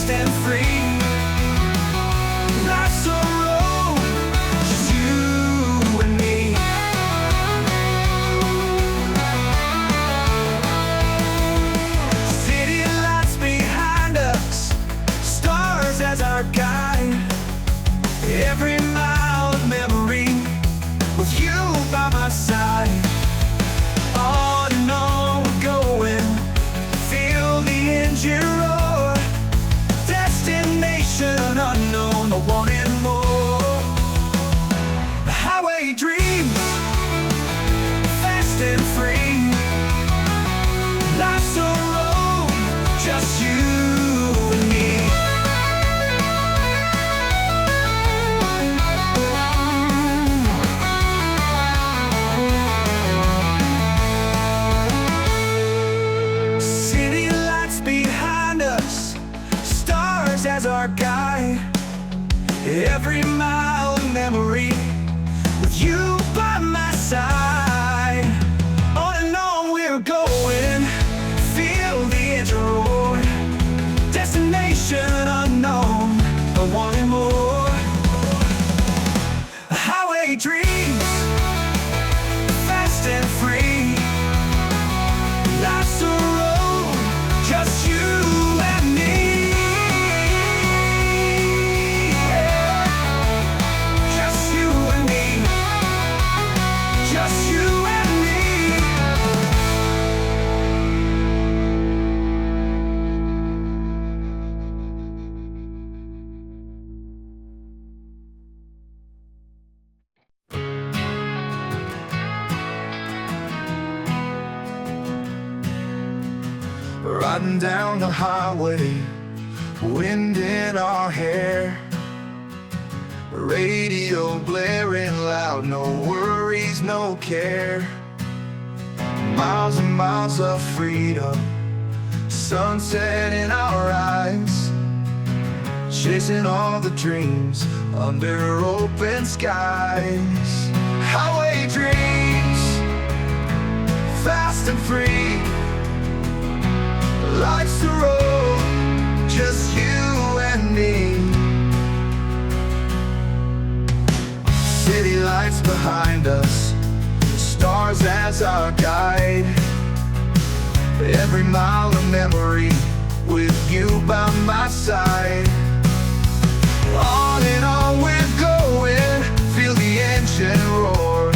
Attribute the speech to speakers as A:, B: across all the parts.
A: fast and free. Life's a road, just you and me. City lights behind us, stars as our guide. Every mile of memory, with you by my side. On and on we're going, feel the engine roar. Destination unknown, but wanting more. The highway dreams, fast and free. Life's a road, just you and me. City lights behind us, stars as our guide. Every mile of memory, with you by my side. On and on we're going, feel the engine roar. Destination unknown, but wanting more. Highway dreams, fast and free. Life's a road, just you and me. Yeah. Just you and me. Just you and me. Riding down the highway, wind in our hair, radio blaring loud, no worries, no care. Miles and miles of freedom, sunset in our eyes, chasing all the dreams under open skies. Highway dreams, fast and free. Life's a road, just you and me. City lights behind us, stars as our guide. Every mile of memory, with you by my side. On and on we're going, feel the engine roar.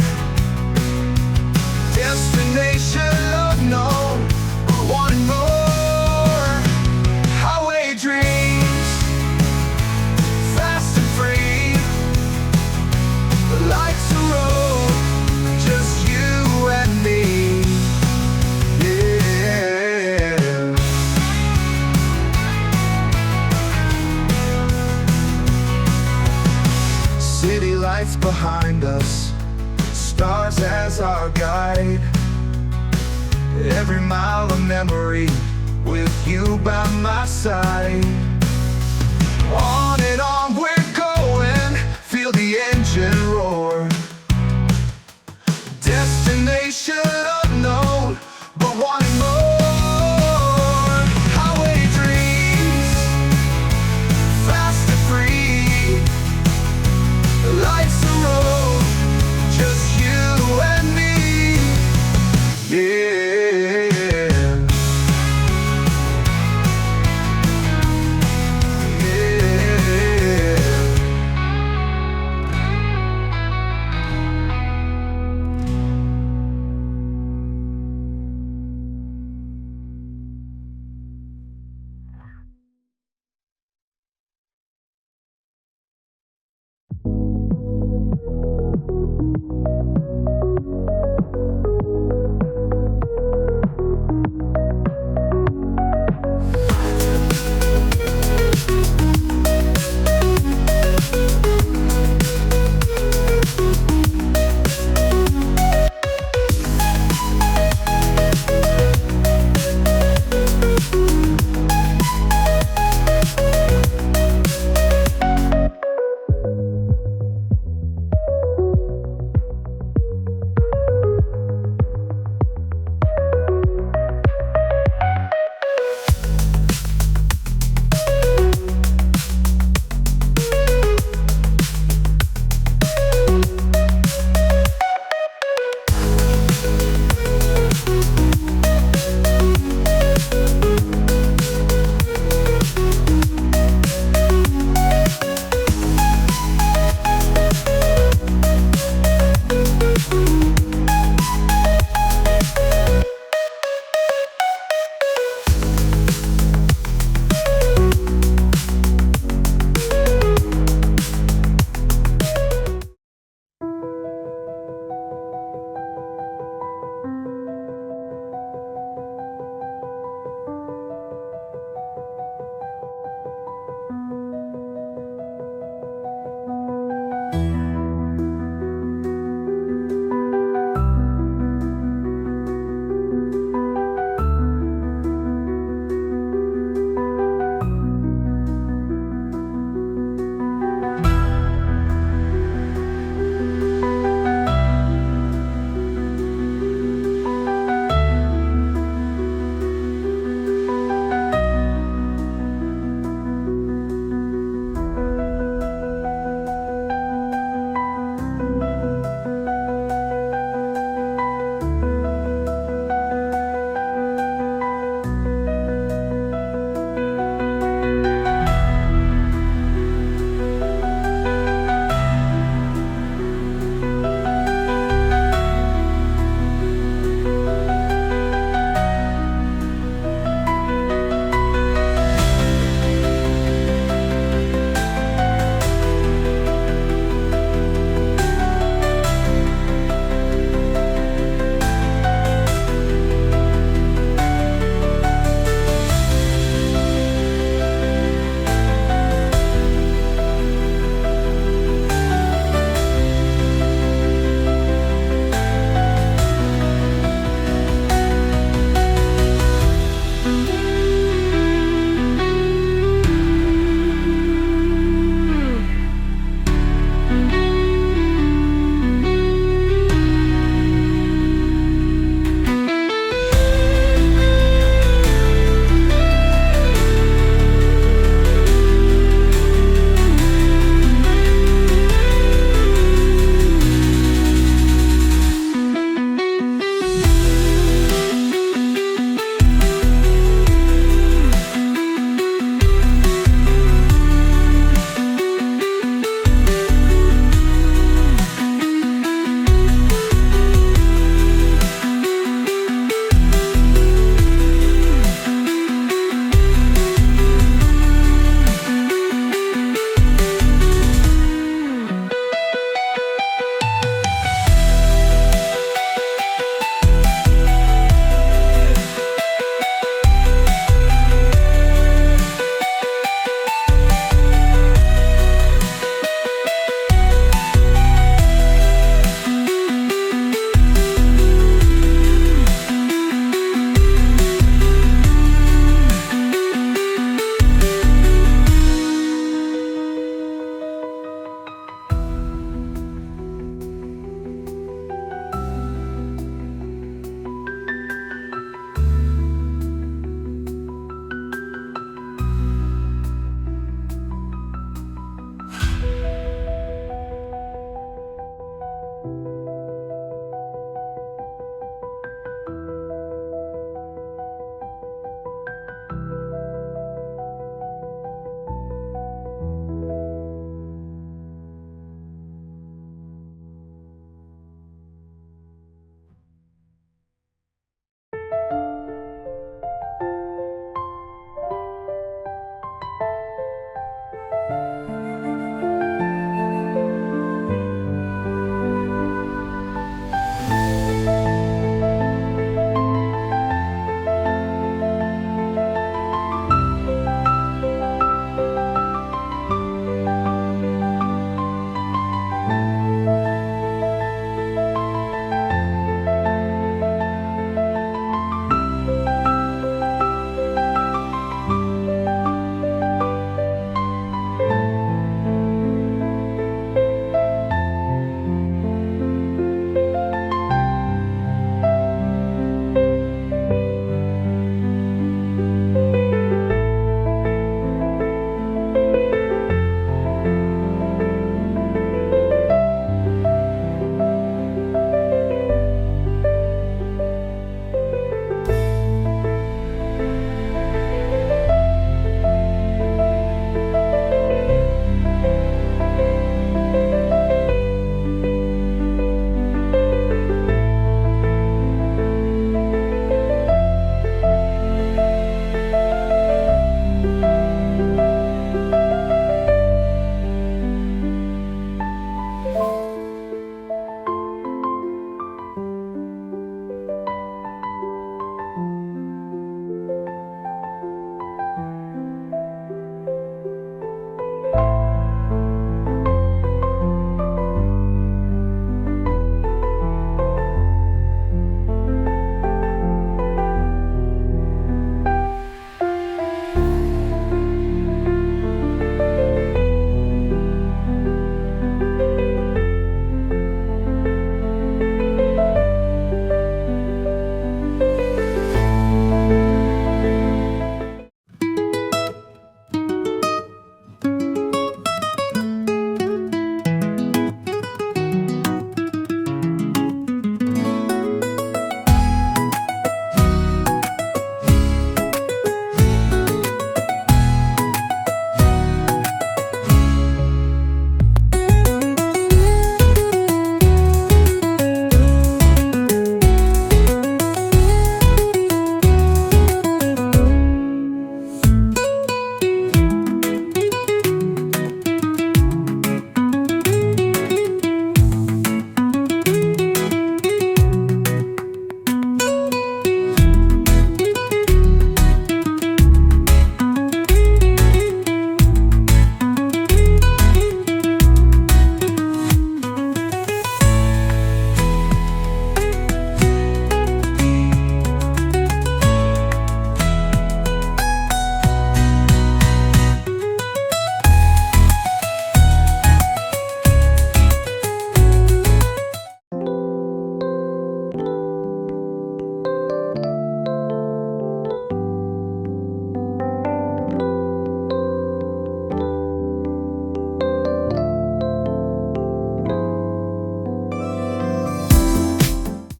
A: Destination unknown, but wanting more. Highway dreams, fast and free. Life's a road, just you and me. Yeah. City lights behind us, stars as our guide. Every mile of memory, with you by my side. On and on we're going, feel the engine roar. Destination